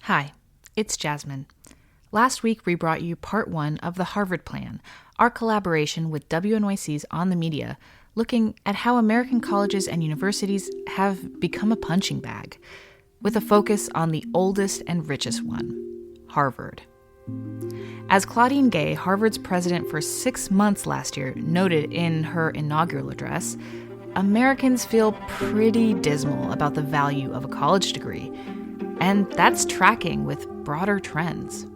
Hi, it's Jasmine. Last week, we brought you part one of the Harvard Plan, our collaboration with WNYC's On the Media, looking at how American colleges and universities have become a punching bag, with a focus on the oldest and richest one, Harvard. As Claudine Gay, Harvard's president for 6 months last year, noted in her inaugural address, Americans feel pretty dismal about the value of a college degree, and that's tracking with broader trends.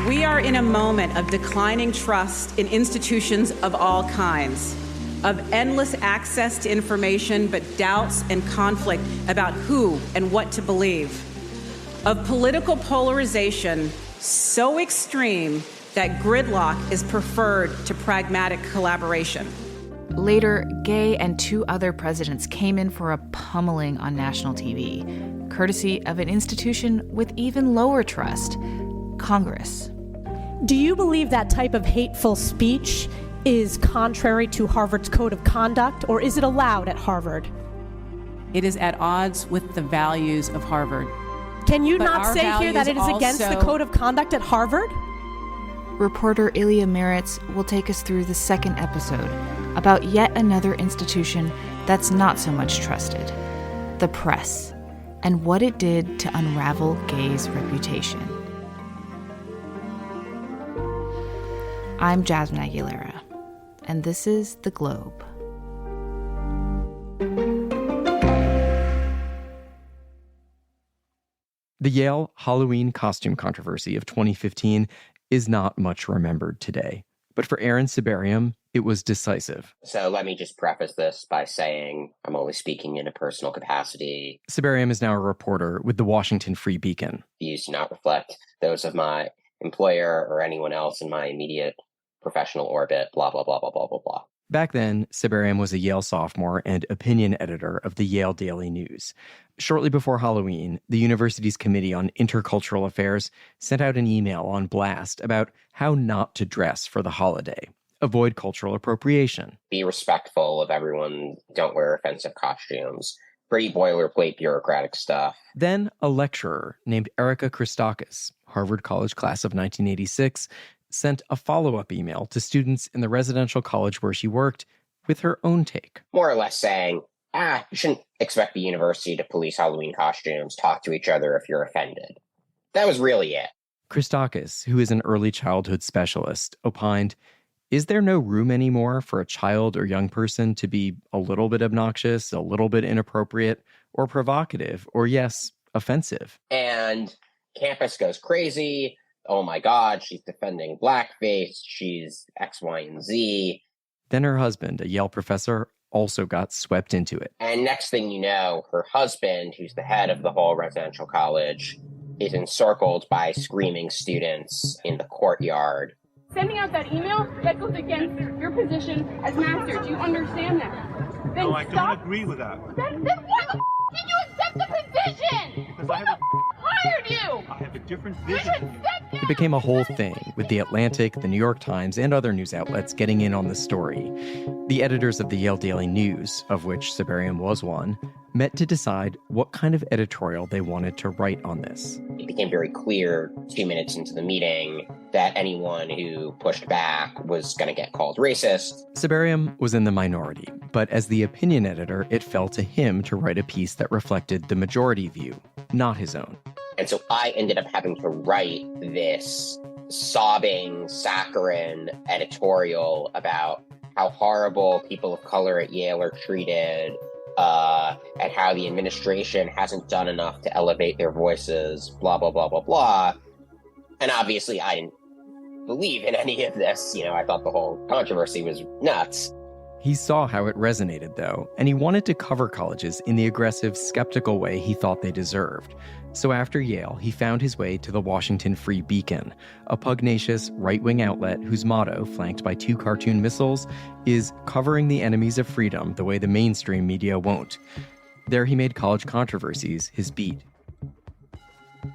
We are in a moment of declining trust in institutions of all kinds, of endless access to information, but doubts and conflict about who and what to believe, of political polarization so extreme that gridlock is preferred to pragmatic collaboration. Later, Gay and 2 other presidents came in for a pummeling on national TV, courtesy of an institution with even lower trust, Congress. Do you believe that type of hateful speech is contrary to Harvard's code of conduct, or is it allowed at Harvard? It is at odds with the values of Harvard. Can you not say here that it is against the code of conduct at Harvard? Reporter Ilya Meritz will take us through the second episode about yet another institution that's not so much trusted, the press, and what it did to unravel Gay's reputation. I'm Jasmine Aguilera, and this is The Globe. The Yale Halloween costume controversy of 2015 is not much remembered today. But for Aaron Sibarium, it was decisive. So let me just preface this by saying I'm only speaking in a personal capacity. Sibarium is now a reporter with the Washington Free Beacon. These do not reflect those of my employer or anyone else in my immediate professional orbit, blah, blah, blah, blah, blah, blah, blah. Back then, Sibarium was a Yale sophomore and opinion editor of the Yale Daily News. Shortly before Halloween, the university's Committee on Intercultural Affairs sent out an email on blast about how not to dress for the holiday. Avoid cultural appropriation. Be respectful of everyone. Don't wear offensive costumes. Pretty boilerplate bureaucratic stuff. Then a lecturer named Erica Christakis, Harvard College class of 1986, sent a follow-up email to students in the residential college where she worked with her own take. More or less saying, you shouldn't expect the university to police Halloween costumes, talk to each other if you're offended. That was really it. Christakis, who is an early childhood specialist, opined, is there no room anymore for a child or young person to be a little bit obnoxious, a little bit inappropriate, or provocative, or yes, offensive? And campus goes crazy. Oh my God, she's defending blackface. She's X, Y, and Z. Then her husband, a Yale professor, also got swept into it. And next thing you know, her husband, who's the head of the whole residential college, is encircled by screaming students in the courtyard. Sending out that email, that goes against your position as master. Do you understand that? Then no, I don't agree with that. Then why the did you accept the position? Because Who hired you? I have a different vision. It became a whole thing, with The Atlantic, The New York Times, and other news outlets getting in on the story. The editors of the Yale Daily News, of which Sibarium was one, met to decide what kind of editorial they wanted to write on this. It became very clear 2 minutes into the meeting that anyone who pushed back was going to get called racist. Sibarium was in the minority, but as the opinion editor, it fell to him to write a piece that reflected the majority view, not his own. And so I ended up having to write this sobbing, saccharine editorial about how horrible people of color at Yale are treated, and how the administration hasn't done enough to elevate their voices, blah, blah, blah, blah, blah. And obviously I didn't believe in any of this. You know, I thought the whole controversy was nuts. He saw how it resonated, though, and he wanted to cover colleges in the aggressive, skeptical way he thought they deserved. So after Yale, he found his way to the Washington Free Beacon, a pugnacious right-wing outlet whose motto, flanked by 2 cartoon missiles, is covering the enemies of freedom the way the mainstream media won't. There he made college controversies his beat.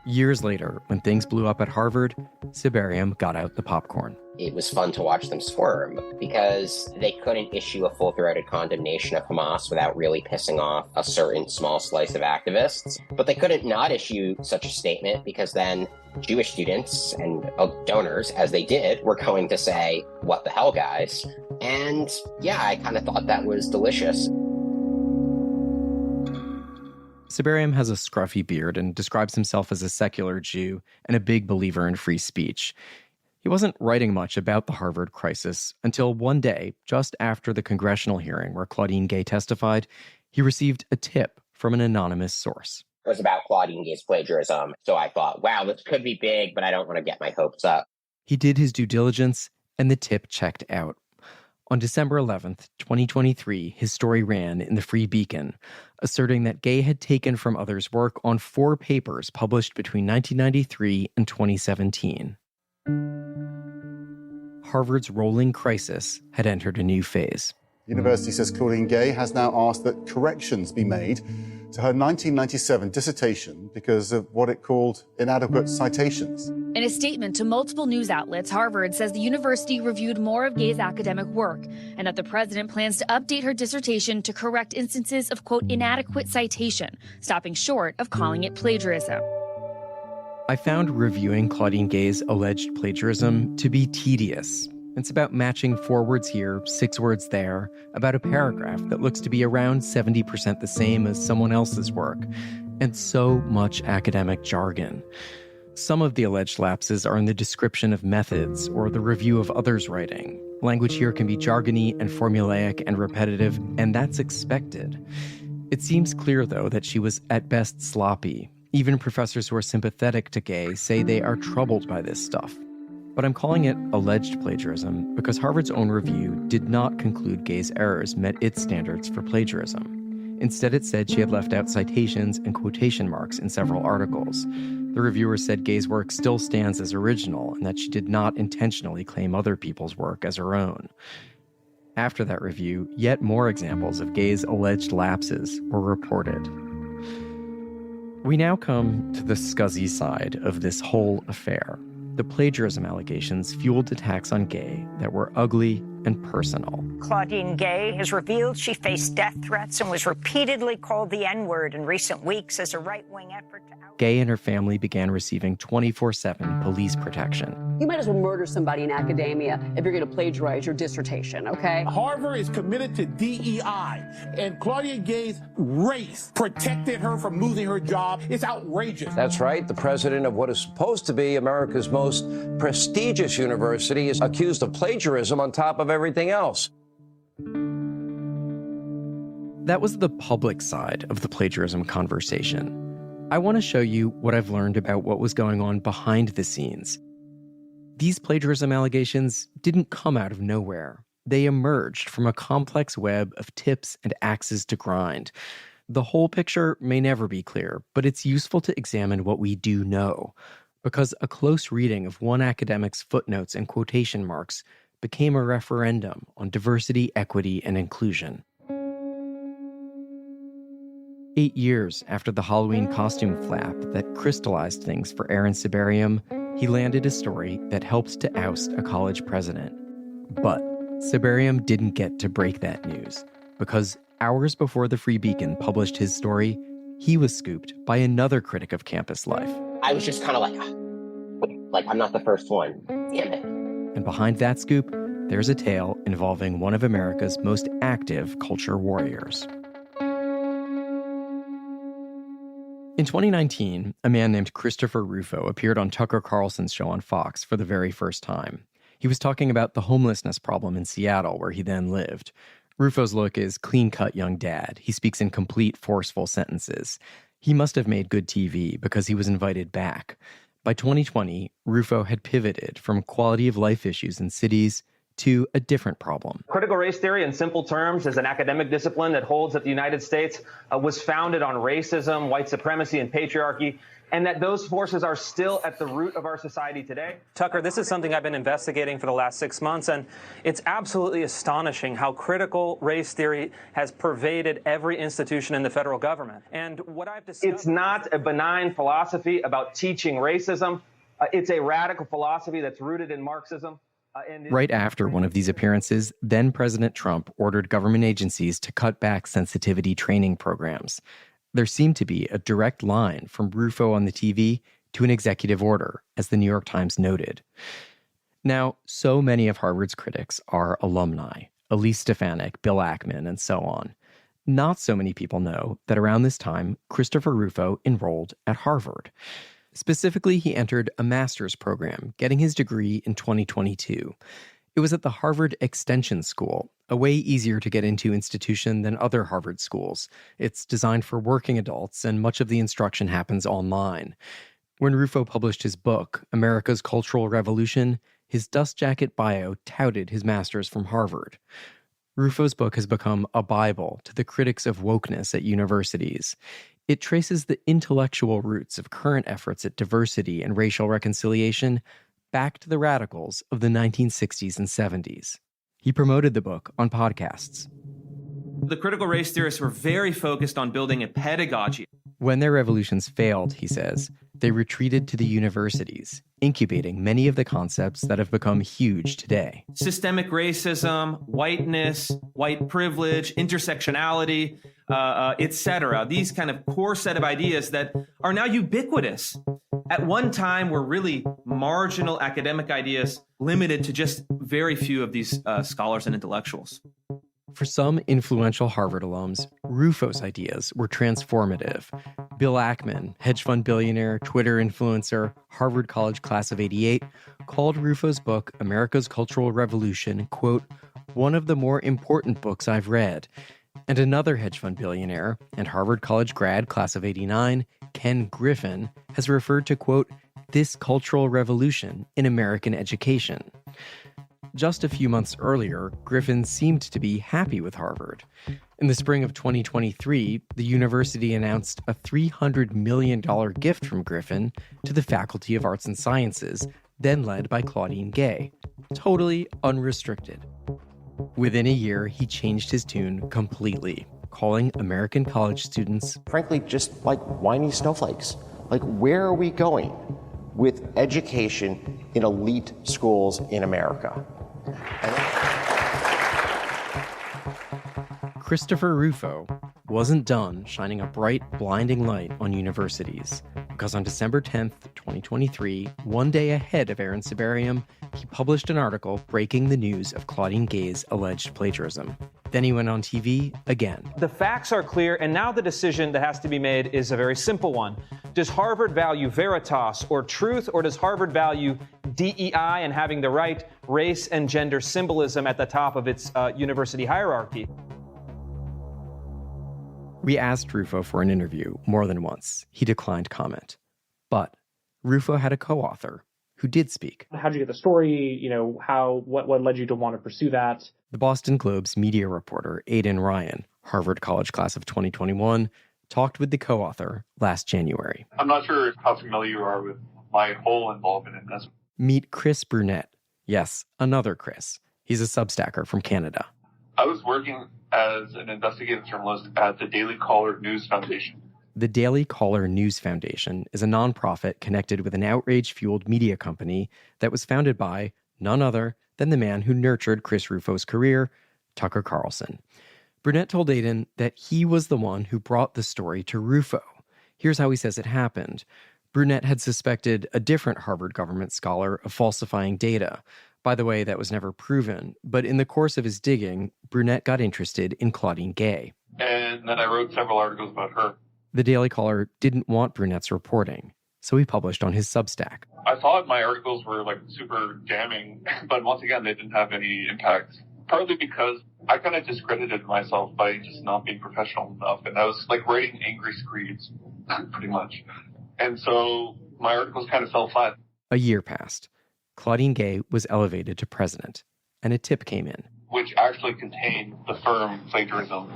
Years later, when things blew up at Harvard, Sibarium got out the popcorn. it was fun to watch them squirm because they couldn't issue a full-throated condemnation of Hamas without really pissing off a certain small slice of activists. But they couldn't not issue such a statement because then Jewish students and donors, as they did, were going to say, "What the hell, guys?" And yeah, I kind of thought that was delicious. Siberium has a scruffy beard and describes himself as a secular Jew and a big believer in free speech. He wasn't writing much about the Harvard crisis until one day, just after the congressional hearing where Claudine Gay testified, he received a tip from an anonymous source. It was about Claudine Gay's plagiarism, so I thought, wow, this could be big, but I don't want to get my hopes up. He did his due diligence, and the tip checked out. On December 11th, 2023, his story ran in the Free Beacon, asserting that Gay had taken from others' work on 4 papers published between 1993 and 2017. Harvard's rolling crisis had entered a new phase. The university says Claudine Gay has now asked that corrections be made to her 1997 dissertation because of what it called inadequate citations. In a statement to multiple news outlets, Harvard says the university reviewed more of Gay's academic work and that the president plans to update her dissertation to correct instances of, quote, inadequate citation, stopping short of calling it plagiarism. I found reviewing Claudine Gay's alleged plagiarism to be tedious. It's about matching 4 words here, 6 words there, about a paragraph that looks to be around 70% the same as someone else's work, and so much academic jargon. Some of the alleged lapses are in the description of methods or the review of others' writing. Language here can be jargony and formulaic and repetitive, and that's expected. It seems clear, though, that she was at best sloppy. Even professors who are sympathetic to Gay say they are troubled by this stuff. But I'm calling it alleged plagiarism because Harvard's own review did not conclude Gay's errors met its standards for plagiarism. Instead, it said she had left out citations and quotation marks in several articles. The reviewer said Gay's work still stands as original and that she did not intentionally claim other people's work as her own. After that review, yet more examples of Gay's alleged lapses were reported. We now come to the scuzzy side of this whole affair. The plagiarism allegations fueled attacks on Gay that were ugly and personal. Claudine Gay has revealed she faced death threats and was repeatedly called the N-word in recent weeks as a right-wing effort to Gay and her family began receiving 24/7 police protection. You might as well murder somebody in academia if you're going to plagiarize your dissertation, okay? Harvard is committed to DEI, and Claudine Gay's race protected her from losing her job. It's outrageous. That's right. The president of what is supposed to be America's most prestigious university is accused of plagiarism on top of everything else. That was the public side of the plagiarism conversation. I want to show you what I've learned about what was going on behind the scenes. These plagiarism allegations didn't come out of nowhere. They emerged from a complex web of tips and axes to grind. The whole picture may never be clear, but it's useful to examine what we do know, because a close reading of one academic's footnotes and quotation marks became a referendum on diversity, equity, and inclusion. 8 years after the Halloween costume flap that crystallized things for Aaron Siberium, he landed a story that helped to oust a college president. But Siberium didn't get to break that news, because hours before the Free Beacon published his story, he was scooped by another critic of campus life. I was just kind of like, I'm not the first one. Damn it. And behind that scoop, there's a tale involving one of America's most active culture warriors. In 2019, a man named Christopher Rufo appeared on Tucker Carlson's show on Fox for the very first time. He was talking about the homelessness problem in Seattle, where he then lived. Rufo's look is clean-cut young dad. He speaks in complete, forceful sentences. He must have made good TV because he was invited back. By 2020, Rufo had pivoted from quality of life issues in cities to a different problem. Critical race theory, in simple terms, is an academic discipline that holds that the United States was founded on racism, white supremacy, and patriarchy, and that those forces are still at the root of our society today. Tucker, this is something I've been investigating for the last 6 months, and it's absolutely astonishing how critical race theory has pervaded every institution in the federal government. And what I've discovered... It's not a benign philosophy about teaching racism. It's a radical philosophy that's rooted in Marxism. Right after one of these appearances, then President Trump ordered government agencies to cut back sensitivity training programs. There seemed to be a direct line from Rufo on the TV to an executive order, as the New York Times noted. Now, so many of Harvard's critics are alumni, Elise Stefanik, Bill Ackman, and so on. Not so many people know that around this time, Christopher Rufo enrolled at Harvard. Specifically, he entered a master's program, getting his degree in 2022. It was at the Harvard Extension School, a way easier to get into institution than other Harvard schools. It's designed for working adults, and much of the instruction happens online. When Rufo published his book, America's Cultural Revolution, his dust jacket bio touted his master's from Harvard. Rufo's book has become a Bible to the critics of wokeness at universities. It traces the intellectual roots of current efforts at diversity and racial reconciliation back to the radicals of the 1960s and 70s. He promoted the book on podcasts. The critical race theorists were very focused on building a pedagogy. When their revolutions failed, he says, they retreated to the universities, incubating many of the concepts that have become huge today. Systemic racism, whiteness, white privilege, intersectionality, etc. These kind of core set of ideas that are now ubiquitous. At one time were really marginal academic ideas limited to just very few of these scholars and intellectuals. For some influential Harvard alums, Rufo's ideas were transformative. Bill Ackman, hedge fund billionaire, Twitter influencer, Harvard College class of '88, called Rufo's book, America's Cultural Revolution, quote, one of the more important books I've read. And another hedge fund billionaire and Harvard College grad class of '89, Ken Griffin, has referred to, quote, this cultural revolution in American education. Just a few months earlier, Griffin seemed to be happy with Harvard. In the spring of 2023, the university announced a $300 million gift from Griffin to the Faculty of Arts and Sciences, then led by Claudine Gay. Totally unrestricted. Within a year, he changed his tune completely, calling American college students, frankly, just like whiny snowflakes. Like, where are we going with education in elite schools in America? Christopher Rufo wasn't done shining a bright, blinding light on universities, because on December 10th, 2023, one day ahead of Aaron Sibarium, he published an article breaking the news of Claudine Gay's alleged plagiarism. Then he went on TV again. The facts are clear, and now the decision that has to be made is a very simple one. Does Harvard value veritas or truth, or does Harvard value DEI and having the right race and gender symbolism at the top of its university hierarchy? We asked Rufo for an interview more than once. He declined comment. But Rufo had a co-author who did speak. How did you get the story? What led you to want to pursue that? The Boston Globe's media reporter, Aidan Ryan, Harvard College class of 2021, talked with the co-author last January. I'm not sure how familiar you are with my whole involvement in this. Meet Chris Brunette. Yes, another Chris. He's a Substacker from Canada. I was working as an investigative journalist at the Daily Caller News Foundation. The Daily Caller News Foundation is a nonprofit connected with an outrage-fueled media company that was founded by none other than the man who nurtured Chris Rufo's career, Tucker Carlson. Brunette told Aidan that he was the one who brought the story to Rufo. Here's how he says it happened. Brunette had suspected a different Harvard government scholar of falsifying data. By the way, that was never proven, but in the course of his digging, Brunette got interested in Claudine Gay. And then I wrote several articles about her. The Daily Caller didn't want Brunette's reporting, so he published on his Substack. I thought my articles were super damning, but once again, they didn't have any impact. Partly because I kind of discredited myself by just not being professional enough, and I was writing angry screeds, pretty much. And so my articles kind of fell flat. A year passed. Claudine Gay was elevated to president, and a tip came in. Which actually contained the firm plagiarism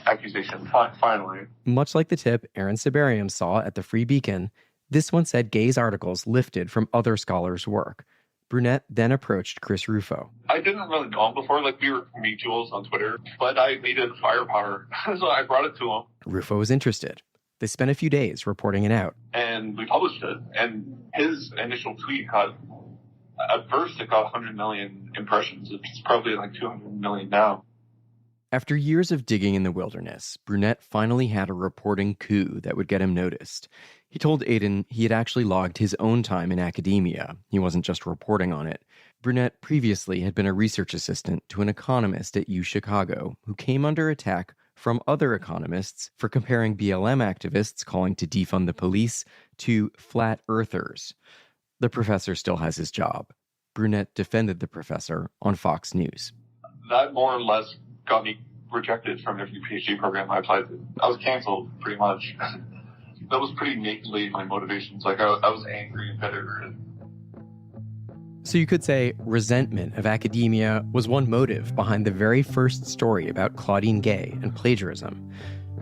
accusation, finally. Much like the tip Aaron Sibarium saw at the Free Beacon, this one said Gay's articles lifted from other scholars' work. Brunette then approached Chris Rufo. I didn't really know him before, we were mutuals on Twitter, but I needed firepower, so I brought it to him. Rufo was interested. They spent a few days reporting it out. And we published it, and his initial tweet got At first, it got 100 million impressions. It's probably like 200 million now. After years of digging in the wilderness, Brunette finally had a reporting coup that would get him noticed. He told Aiden he had actually logged his own time in academia. He wasn't just reporting on it. Brunette previously had been a research assistant to an economist at UChicago who came under attack from other economists for comparing BLM activists calling to defund the police to flat earthers. The professor still has his job. Brunette defended the professor on Fox News. That more or less got me rejected from every PhD program I applied to. I was canceled, pretty much. That was pretty nakedly my motivations. Like, I was angry and bitter. So you could say resentment of academia was one motive behind the very first story about Claudine Gay and plagiarism.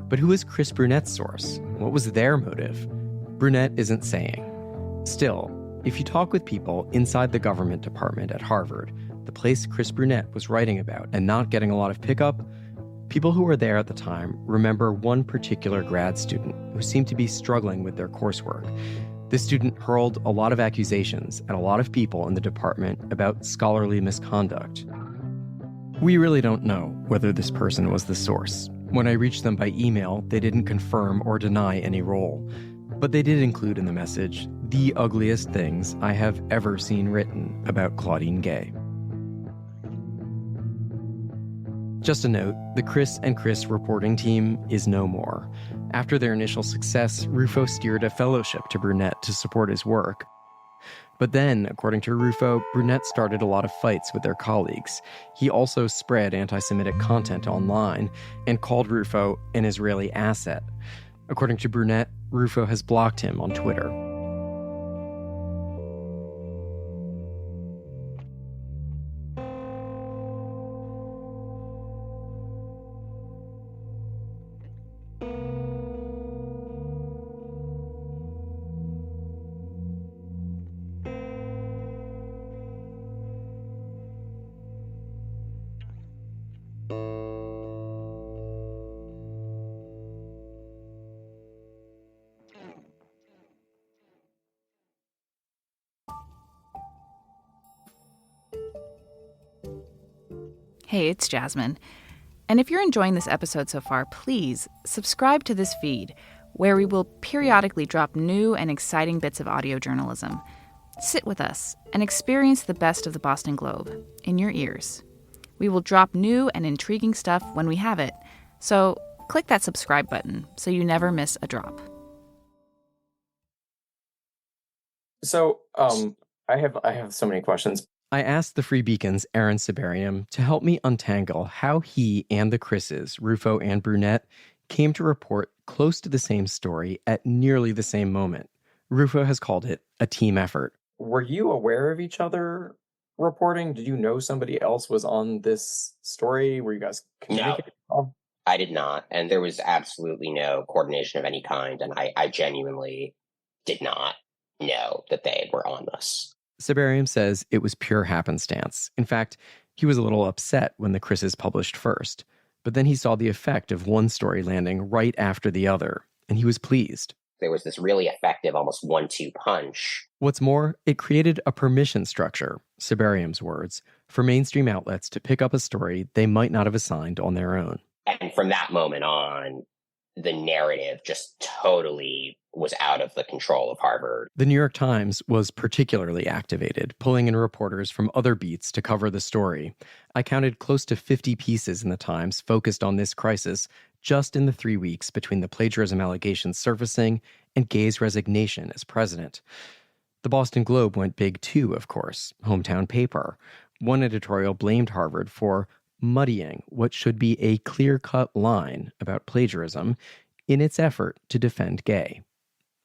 But who is Chris Brunette's source? What was their motive? Brunette isn't saying. Still, if you talk with people inside the government department at Harvard, the place Chris Brunette was writing about and not getting a lot of pickup, people who were there at the time remember one particular grad student who seemed to be struggling with their coursework. This student hurled a lot of accusations at a lot of people in the department about scholarly misconduct. We really don't know whether this person was the source. When I reached them by email, they didn't confirm or deny any role. But they did include in the message the ugliest things I have ever seen written about Claudine Gay. Just a note, the Chris and Chris reporting team is no more. After their initial success, Rufo steered a fellowship to Brunette to support his work. But then, according to Rufo, Brunette started a lot of fights with their colleagues. He also spread anti-Semitic content online and called Rufo an Israeli asset. According to Brunette, Rufo has blocked him on Twitter. Hey, it's Jasmine. And if you're enjoying this episode so far, please subscribe to this feed, where we will periodically drop new and exciting bits of audio journalism. Sit with us and experience the best of the Boston Globe in your ears. We will drop new and intriguing stuff when we have it, so click that subscribe button so you never miss a drop. So, I have so many questions. I asked the Free Beacon's Aaron Sibarium to help me untangle how he and the Chris's, Rufo and Brunette, came to report close to the same story at nearly the same moment. Rufo has called it a team effort. Were you aware of each other reporting? Did you know somebody else was on this story? Were you guys communicating? No, I did not. And there was absolutely no coordination of any kind. And I genuinely did not know that they were on this. Sibarium says it was pure happenstance. In fact, he was a little upset when the Chris's published first. But then he saw the effect of one story landing right after the other, and he was pleased. There was this really effective, almost 1-2 punch. What's more, it created a permission structure, Sibarium's words, for mainstream outlets to pick up a story they might not have assigned on their own. And from that moment on, the narrative just totally was out of the control of Harvard. The New York Times was particularly activated, pulling in reporters from other beats to cover the story. I counted close to 50 pieces in the Times focused on this crisis just in the 3 weeks between the plagiarism allegations surfacing and Gay's resignation as president. The Boston Globe went big too, of course, hometown paper. One editorial blamed Harvard for muddying what should be a clear-cut line about plagiarism in its effort to defend Gay.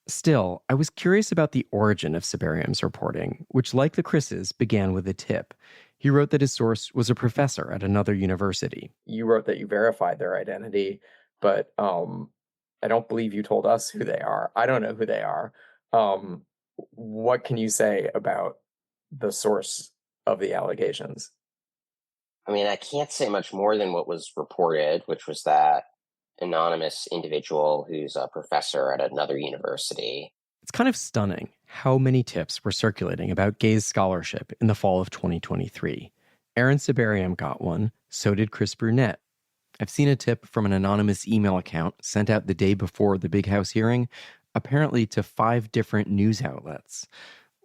Still, I was curious about the origin of Sibarium's reporting, which, like the Chris's, began with a tip. He wrote that his source was a professor at another university. You wrote that you verified their identity, but I don't believe you told us who they are. I don't know who they are. What can you say about the source of the allegations? I mean, I can't say much more than what was reported, which was that anonymous individual who's a professor at another university. It's kind of stunning how many tips were circulating about Gay's scholarship in the fall of 2023. Aaron Sibarium got one, so did Chris Brunette. I've seen a tip from an anonymous email account sent out the day before the Big House hearing, apparently to 5 different news outlets.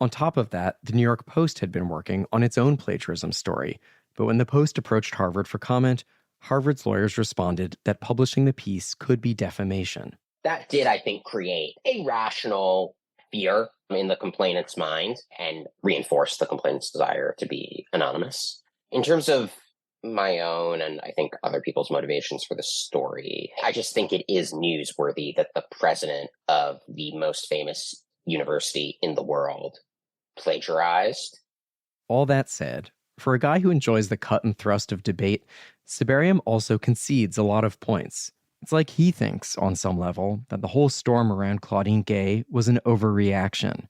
On top of that, the New York Post had been working on its own plagiarism story, but when the Post approached Harvard for comment, Harvard's lawyers responded that publishing the piece could be defamation. That did, I think, create a rational fear in the complainant's mind and reinforce the complainant's desire to be anonymous. In terms of my own and I think other people's motivations for the story, I just think it is newsworthy that the president of the most famous university in the world plagiarized. All that said, for a guy who enjoys the cut and thrust of debate, Sibarium also concedes a lot of points. It's like he thinks, on some level, that the whole storm around Claudine Gay was an overreaction.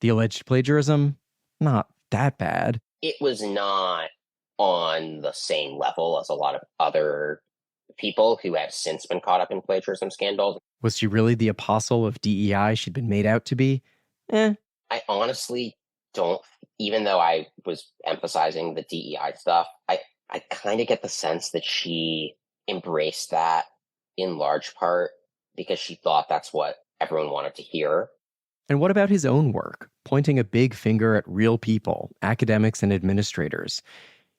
The alleged plagiarism, not that bad. It was not on the same level as a lot of other people who have since been caught up in plagiarism scandals. Was she really the apostle of DEI she'd been made out to be? I honestly don't, even though I was emphasizing the DEI stuff, I kind of get the sense that she embraced that in large part because she thought that's what everyone wanted to hear. And what about his own work, pointing a big finger at real people, academics and administrators?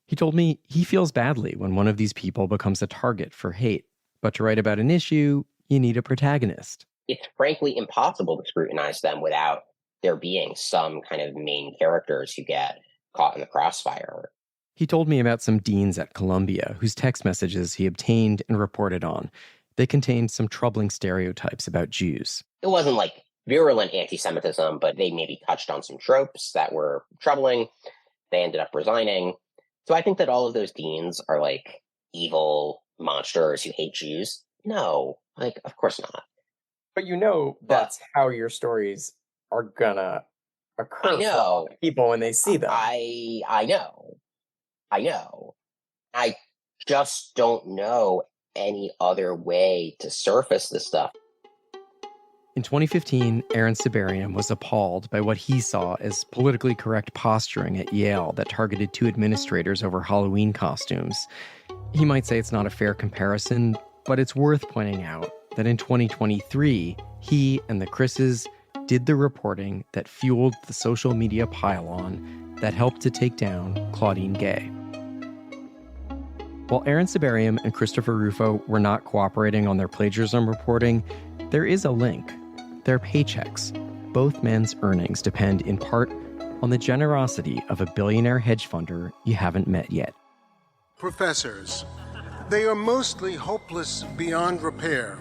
He told me he feels badly when one of these people becomes a target for hate. But to write about an issue, you need a protagonist. It's frankly impossible to scrutinize them without there being some kind of main characters who get caught in the crossfire. He told me about some deans at Columbia whose text messages he obtained and reported on. They contained some troubling stereotypes about Jews. It wasn't like virulent anti-Semitism, but they maybe touched on some tropes that were troubling. They ended up resigning. So I think that all of those deans are like evil monsters who hate Jews. No, like, of course not. But you know that's how your stories are gonna occur. I know. For people when they see them. I know. I just don't know any other way to surface this stuff. In 2015, Aaron Sibarium was appalled by what he saw as politically correct posturing at Yale that targeted 2 administrators over Halloween costumes. He might say it's not a fair comparison, but it's worth pointing out that in 2023, he and the Chris's did the reporting that fueled the social media pile-on that helped to take down Claudine Gay. While Aaron Sibarium and Christopher Rufo were not cooperating on their plagiarism reporting, there is a link. Their paychecks. Both men's earnings depend in part on the generosity of a billionaire hedge funder you haven't met yet. Professors. They are mostly hopeless beyond repair.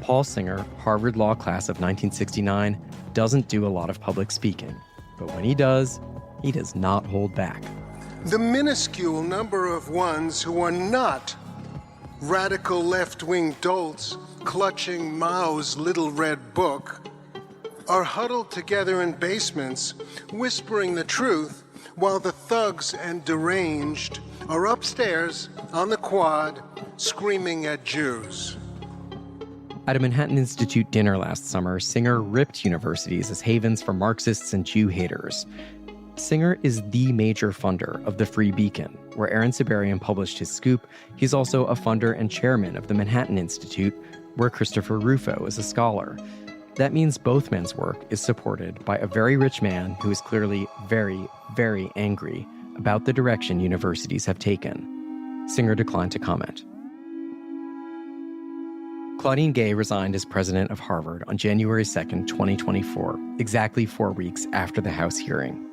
Paul Singer, Harvard Law class of 1969, doesn't do a lot of public speaking. But when he does not hold back. The minuscule number of ones who are not radical left-wing dolts clutching Mao's little red book are huddled together in basements, whispering the truth, while the thugs and deranged are upstairs on the quad, screaming at Jews. At a Manhattan Institute dinner last summer, Singer ripped universities as havens for Marxists and Jew haters. Singer is the major funder of the Free Beacon, where Aaron Sibarium published his scoop. He's also a funder and chairman of the Manhattan Institute, where Christopher Rufo is a scholar. That means both men's work is supported by a very rich man who is clearly very, very angry about the direction universities have taken. Singer declined to comment. Claudine Gay resigned as president of Harvard on January 2nd, 2024, exactly 4 weeks after the House hearing.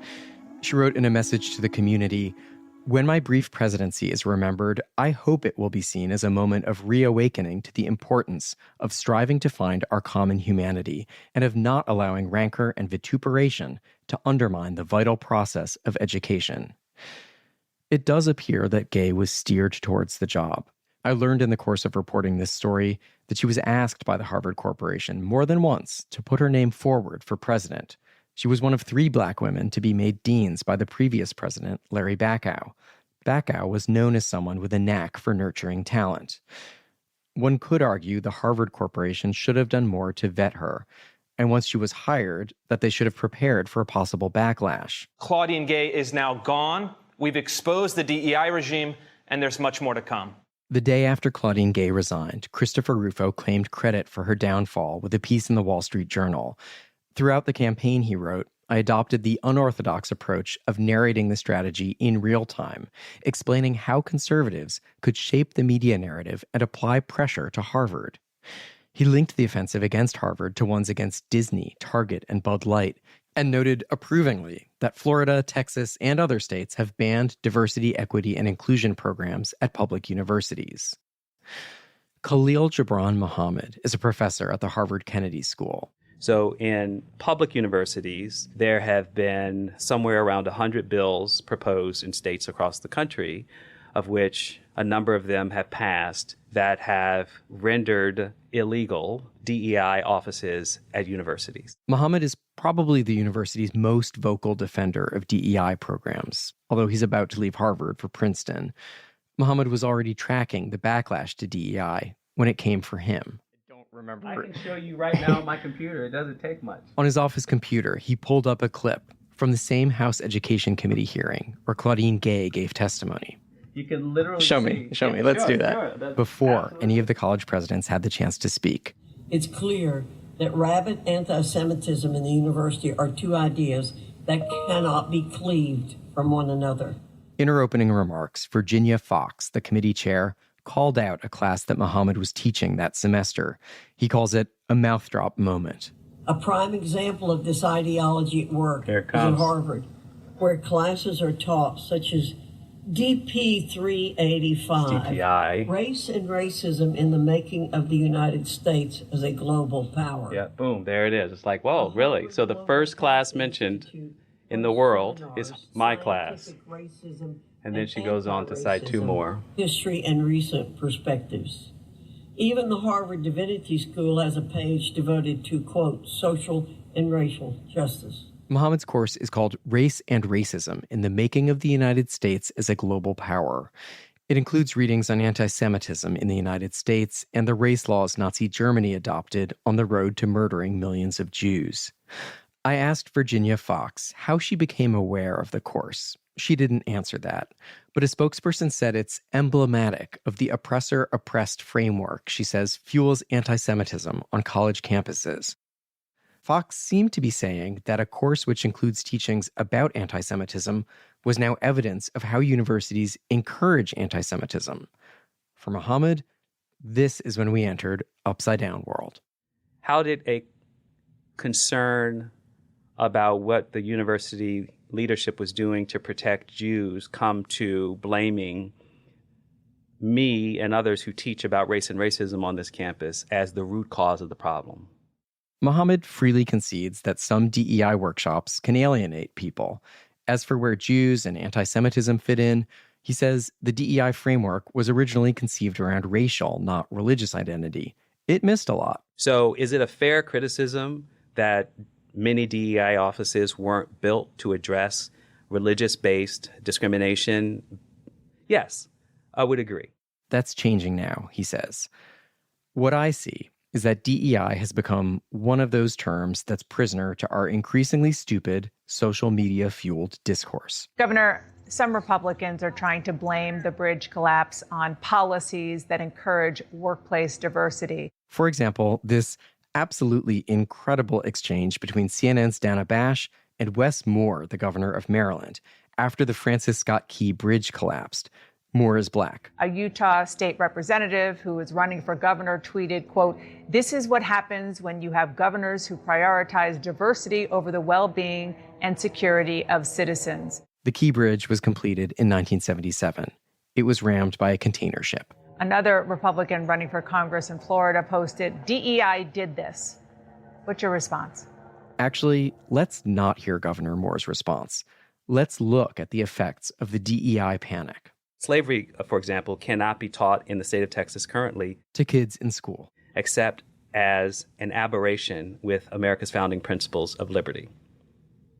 She wrote in a message to the community, "When my brief presidency is remembered, I hope it will be seen as a moment of reawakening to the importance of striving to find our common humanity and of not allowing rancor and vituperation to undermine the vital process of education." It does appear that Gay was steered towards the job. I learned in the course of reporting this story that she was asked by the Harvard Corporation more than once to put her name forward for president. She was one of 3 Black women to be made deans by the previous president, Larry Bacow. Bacow was known as someone with a knack for nurturing talent. One could argue the Harvard Corporation should have done more to vet her. and once she was hired, that they should have prepared for a possible backlash. Claudine Gay is now gone. We've exposed the DEI regime, and there's much more to come. The day after Claudine Gay resigned, Christopher Rufo claimed credit for her downfall with a piece in the Wall Street Journal. Throughout the campaign, he wrote, I adopted the unorthodox approach of narrating the strategy in real time, explaining how conservatives could shape the media narrative and apply pressure to Harvard. He linked the offensive against Harvard to ones against Disney, Target, and Bud Light, and noted approvingly that Florida, Texas, and other states have banned diversity, equity, and inclusion programs at public universities. Khalil Gibran Muhammad is a professor at the Harvard Kennedy School. So in public universities, there have been somewhere around 100 bills proposed in states across the country, of which a number of them have passed that have rendered illegal DEI offices at universities. Muhammad is probably the university's most vocal defender of DEI programs, although he's about to leave Harvard for Princeton. Muhammad was already tracking the backlash to DEI when it came for him. I can show you right now on my computer. It doesn't take much. On his office computer, he pulled up a clip from the same House Education Committee hearing where Claudine Gay gave testimony. You can literally Show me. Let's do that. Before any of the college presidents had the chance to speak. It's clear that rabid anti-Semitism and the university are two ideas that cannot be cleaved from one another. In her opening remarks, Virginia Fox, the committee chair, called out a class that Muhammad was teaching that semester. He calls it a mouth drop moment. A prime example of this ideology at work is at Harvard, where classes are taught such as DP 385, DPI. Race and Racism in the Making of the United States as a Global Power. Yeah, boom, there it is. It's like, whoa, really? So the first class mentioned in the world is my class. And then she goes on to cite two more. History and recent perspectives. Even the Harvard Divinity School has a page devoted to, quote, social and racial justice. Muhammad's course is called Race and Racism in the Making of the United States as a Global Power. It includes readings on anti-Semitism in the United States and the race laws Nazi Germany adopted on the road to murdering millions of Jews. I asked Virginia Fox how she became aware of the course. She didn't answer that, but a spokesperson said it's emblematic of the oppressor-oppressed framework she says fuels anti-Semitism on college campuses. Fox seemed to be saying that a course which includes teachings about anti-Semitism was now evidence of how universities encourage anti-Semitism. For Muhammad, this is when we entered Upside Down World. How did a concern about what the university leadership was doing to protect Jews come to blaming me and others who teach about race and racism on this campus as the root cause of the problem? Muhammad freely concedes that some DEI workshops can alienate people. As for where Jews and anti-Semitism fit in, he says the DEI framework was originally conceived around racial, not religious identity. It missed a lot. So is it a fair criticism that many DEI offices weren't built to address religious-based discrimination? Yes, I would agree. That's changing now, he says. What I see is that DEI has become one of those terms that's prisoner to our increasingly stupid, social media-fueled discourse. Governor, some Republicans are trying to blame the bridge collapse on policies that encourage workplace diversity. For example, this absolutely incredible exchange between CNN's Dana Bash and Wes Moore, the governor of Maryland, after the Francis Scott Key Bridge collapsed. Moore is black. A Utah state representative who is running for governor tweeted, quote, "This is what happens when you have governors who prioritize diversity over the well-being and security of citizens." The Key Bridge was completed in 1977. It was rammed by a container ship. Another Republican running for Congress in Florida posted, "DEI did this." What's your response? Actually, let's not hear Governor Moore's response. Let's look at the effects of the DEI panic. Slavery, for example, cannot be taught in the state of Texas currently to kids in school, except as an aberration with America's founding principles of liberty.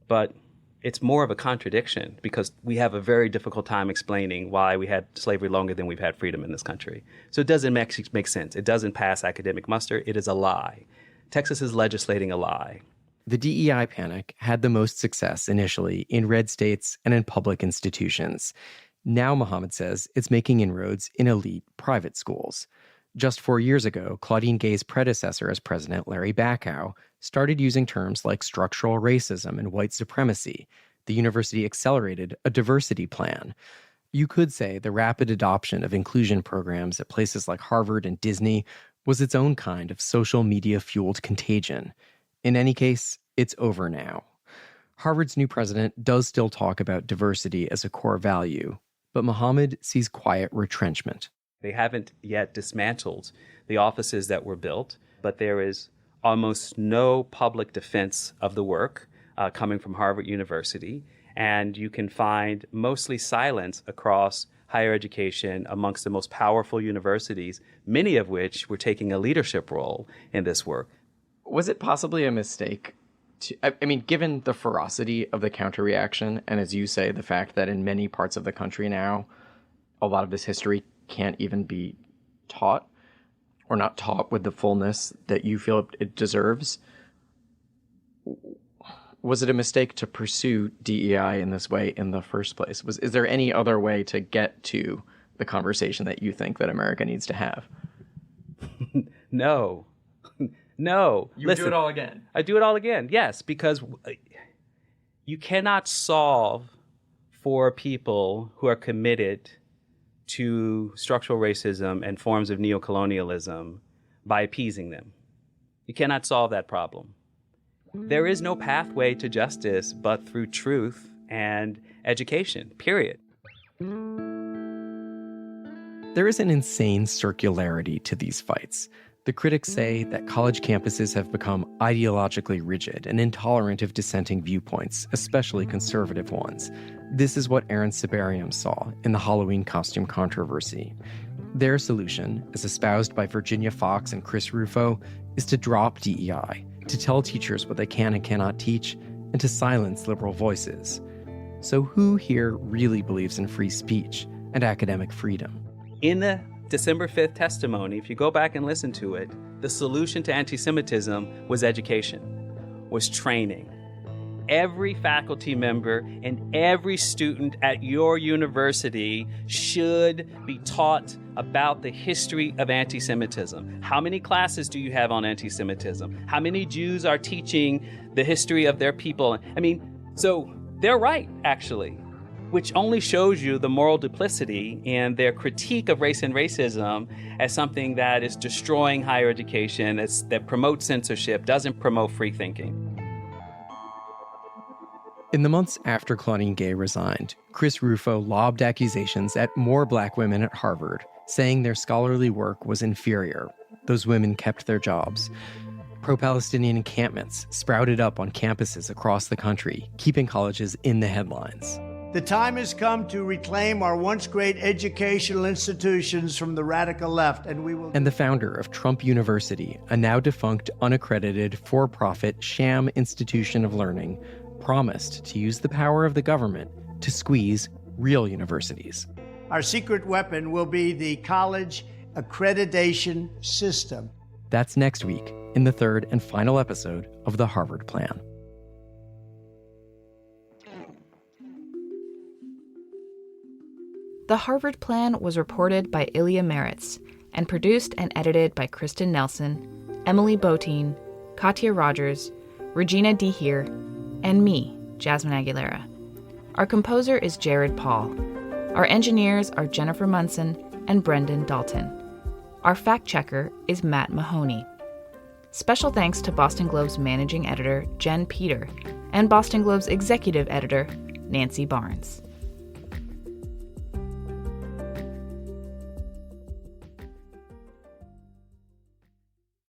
But it's more of a contradiction because we have a very difficult time explaining why we had slavery longer than we've had freedom in this country. So it doesn't make sense. It doesn't pass academic muster. It is a lie Texas is legislating a lie. The DEI panic had the most success initially in red states and in public institutions. Now, Mohammed says, it's making inroads in elite private schools. Just 4 years ago, Claudine Gay's predecessor as president, Larry Bacow, started using terms like structural racism and white supremacy. The university accelerated a diversity plan. You could say the rapid adoption of inclusion programs at places like Harvard and Disney was its own kind of social media-fueled contagion. In any case, it's over now. Harvard's new president does still talk about diversity as a core value, but Mohammed sees quiet retrenchment. They haven't yet dismantled the offices that were built, but there is almost no public defense of the work coming from Harvard University, and you can find mostly silence across higher education amongst the most powerful universities, many of which were taking a leadership role in this work. Was it possibly a mistake I mean, given the ferocity of the counter-reaction, and as you say, the fact that in many parts of the country now, a lot of this history can't even be taught, or not taught with the fullness that you feel it deserves, was it a mistake to pursue DEI in this way in the first place? Is there any other way to get to the conversation that you think that America needs to have? No. No. You do it all again. I do it all again, yes, because you cannot solve for people who are committed to structural racism and forms of neocolonialism by appeasing them. You cannot solve that problem. There is no pathway to justice but through truth and education, period. There is an insane circularity to these fights. The critics say that college campuses have become ideologically rigid and intolerant of dissenting viewpoints, especially conservative ones. This is what Aaron Sibarium saw in the Halloween costume controversy. Their solution, as espoused by Virginia Fox and Chris Rufo, is to drop DEI, to tell teachers what they can and cannot teach, and to silence liberal voices. So who here really believes in free speech and academic freedom? In the December 5th testimony, if you go back and listen to it, the solution to anti-Semitism was education, was training. Every faculty member and every student at your university should be taught about the history of anti-Semitism. How many classes do you have on anti-Semitism? How many Jews are teaching the history of their people? I mean, so they're right, actually, which only shows you the moral duplicity and their critique of race and racism as something that is destroying higher education, that promotes censorship, doesn't promote free thinking. In the months after Claudine Gay resigned, Chris Rufo lobbed accusations at more black women at Harvard, saying their scholarly work was inferior. Those women kept their jobs. Pro-Palestinian encampments sprouted up on campuses across the country, keeping colleges in the headlines. The time has come to reclaim our once great educational institutions from the radical left, and we will... And the founder of Trump University, a now defunct, unaccredited, for-profit, sham institution of learning, promised to use the power of the government to squeeze real universities. Our secret weapon will be the college accreditation system. That's next week in the third and final episode of The Harvard Plan. The Harvard Plan was reported by Ilya Meritz and produced and edited by Kristen Nelson, Emily Botein, Katya Rogers, Regina Dehere, and me, Jasmine Aguilera. Our composer is Jared Paul. Our engineers are Jennifer Munson and Brendan Dalton. Our fact-checker is Matt Mahoney. Special thanks to Boston Globe's managing editor, Jen Peter, and Boston Globe's executive editor, Nancy Barnes.